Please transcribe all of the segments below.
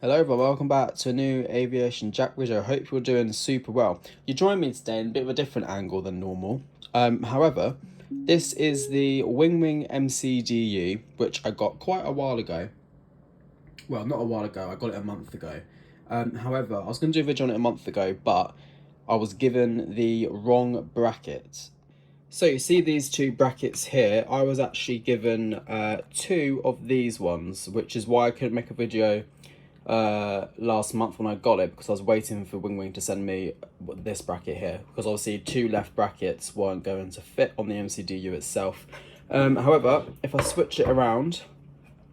Hello everyone, welcome back to a new AviationJack video. Hope you're doing super well. You joined me today in a bit of a different angle than normal. However, this is the Winwing Mcdu, which I got quite a while ago. Well, not a while ago, I got it a month ago. However, I was going to do a video on it a month ago, but I was given the wrong bracket. So you see these two brackets here, I was actually given two of these ones, which is why I couldn't make a video last month when I got it, because I was waiting for Winwing to send me this bracket here, because obviously two left brackets weren't going to fit on the MCDU itself. However, if I switch it around,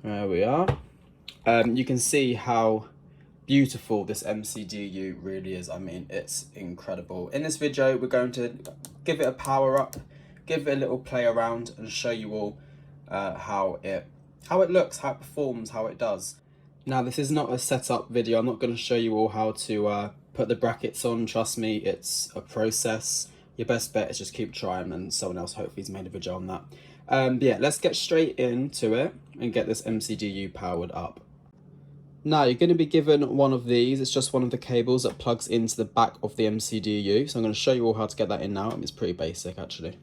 there we are, you can see how beautiful this MCDU really is. I mean, it's incredible. In this video, we're going to give it a power up, give it a little play around, and show you all how it looks, how it performs, how it does. Now, this is not a setup video. I'm not going to show you all how to put the brackets on. Trust me, it's a process. Your best bet is just keep trying, and someone else hopefully has made a video on that. But yeah, let's get straight into it and get this MCDU powered up. Now, you're going to be given one of these. It's just one of the cables that plugs into the back of the MCDU. So I'm going to show you all how to get that in now. It's pretty basic, actually.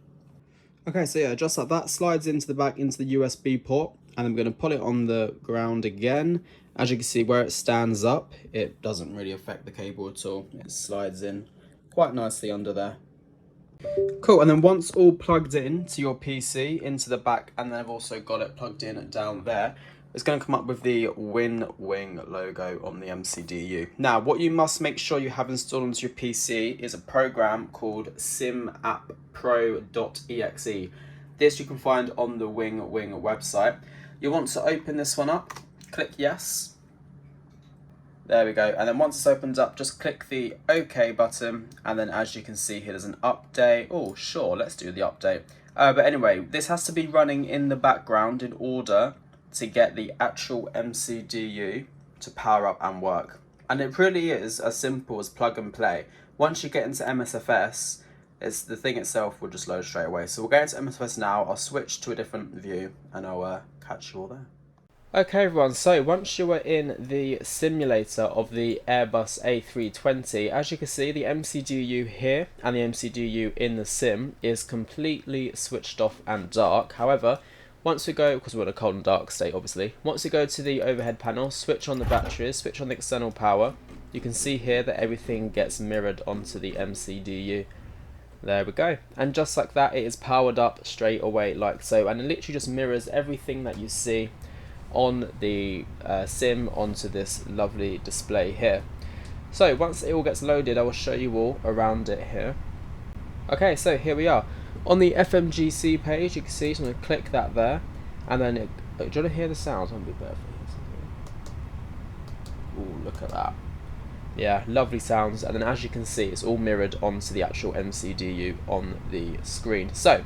Okay, so yeah, just like that, slides into the back into the USB port, and I'm going to put it on the ground again. As you can see, where it stands up, it doesn't really affect the cable at all. It slides in quite nicely under there. Cool, and then once all plugged in to your PC, into the back, and then I've also got it plugged in down there, it's going to come up with the Winwing logo on the MCDU. Now, what you must make sure you have installed onto your PC is a program called simappro.exe. This you can find on the Winwing website. You want to open this one up, click yes. There we go, and then once it's opened up, just click the OK button, and then as you can see here, there's an update. Oh, sure, let's do the update. But anyway, this has to be running in the background in order to get the actual MCDU to power up and work. And it really is as simple as plug and play. Once you get into MSFS, the thing itself will just load straight away. So we'll go into MSFS now. I'll switch to a different view and I'll catch you all there. Okay everyone, so once you are in the simulator of the Airbus A320, as you can see, the MCDU here and the MCDU in the sim is completely switched off and dark. However, once we go, because we're in a cold and dark state obviously, once we go to the overhead panel, switch on the batteries, switch on the external power, you can see here that everything gets mirrored onto the MCDU. There we go, and just like that, it is powered up straight away like so, and it literally just mirrors everything that you see on the sim onto this lovely display here. So once it all gets loaded, I will show you all around it here. Okay, so here we are. On the FMGC page, you can see, so I'm going to click that there, and then do you want to hear the sounds? I'm going to be better for you. Ooh, look at that. Yeah, lovely sounds, and then as you can see, it's all mirrored onto the actual MCDU on the screen. So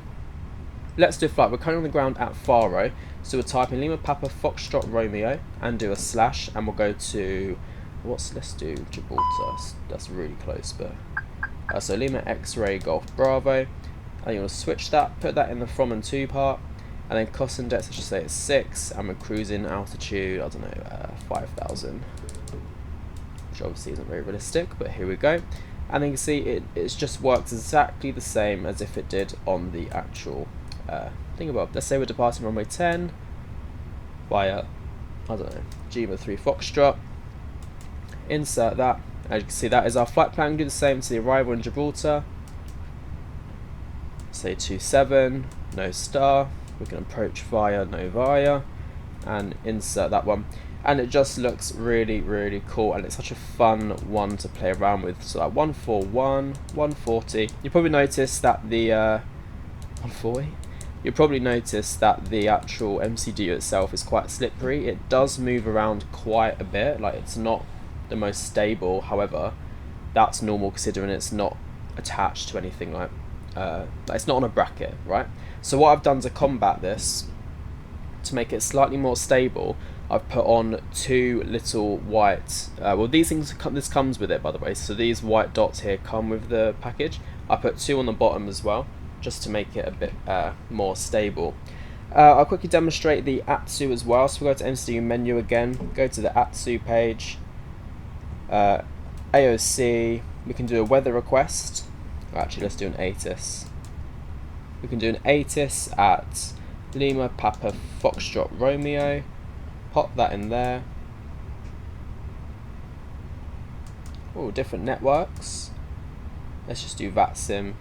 let's do a flight. We're currently on the ground at Faro, so we'll type in Lima Papa Foxtrot Romeo and do a slash, and we'll go to let's do Gibraltar. That's really close, but so Lima X-Ray Golf Bravo, and you want to switch that, put that in the from and to part, and then cost index, let's just say it's 6, and we're cruising altitude, I don't know, 5,000, which obviously isn't very realistic, but here we go. And then you can see it just works exactly the same as if it did on the actual thing above. Let's say we're departing runway 10 via, I don't know, Gima 3 Foxtrot. Insert that. As you can see, that is our flight plan. Do the same to the arrival in Gibraltar. Say 27, no star. We can approach via, no via, and insert that one. And it just looks really, really cool, and it's such a fun one to play around with. So like 141, 140. You probably noticed that the 140. You probably noticed that the actual MCDU itself is quite slippery. It does move around quite a bit. Like, it's not the most stable. However, that's normal considering it's not attached to anything like it's not on a bracket, right? So what I've done to combat this, to make it slightly more stable, I've put on two little white, well, these things, this comes with it, by the way, so these white dots here come with the package. I put two on the bottom as well, just to make it a bit more stable. I'll quickly demonstrate the Atsu as well. So we'll go to MCDU menu again, go to the Atsu page, AOC, we can do a weather request. Actually, let's do an ATIS. We can do an ATIS at Lima Papa Foxtrot Romeo. Pop that in there. Oh, different networks. Let's just do Vatsim,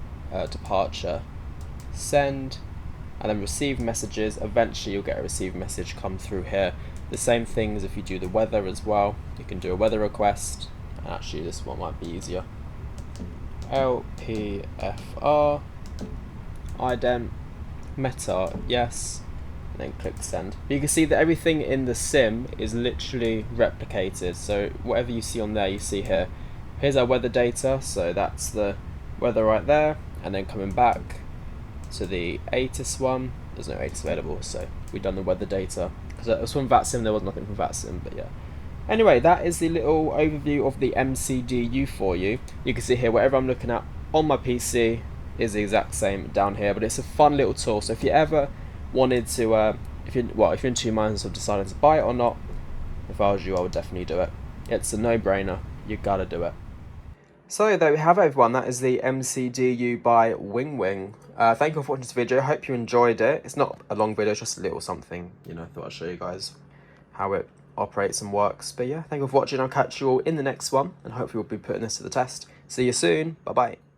departure, send, and then receive messages. Eventually you'll get a receive message come through here. The same thing as if you do the weather as well. You can do a weather request. Actually, this one might be easier. LPFR, idem, meta, yes, and then click send. You can see that everything in the sim is literally replicated. So whatever you see on there, you see here. Here's our weather data, so that's the weather right there, and then coming back to the ATIS one, there's no ATIS available, so we've done the weather data. Because it was from Vatsim, there was nothing from Vatsim, but yeah. Anyway, that is the little overview of the MCDU for you. You can see here, whatever I'm looking at on my PC is the exact same down here, but it's a fun little tool, so if you ever wanted to, if you're in two minds of deciding to buy it or not, if I was you, I would definitely do it. It's a no-brainer, you gotta do it. So there we have it, everyone. That is the MCDU by Winwing. Thank you for watching this video. I hope you enjoyed it. It's not a long video, it's just a little something. You know, I thought I'd show you guys how it operates and works. But yeah, thank you for watching. I'll catch you all in the next one, and hopefully we'll be putting this to the test. See you soon. Bye-bye.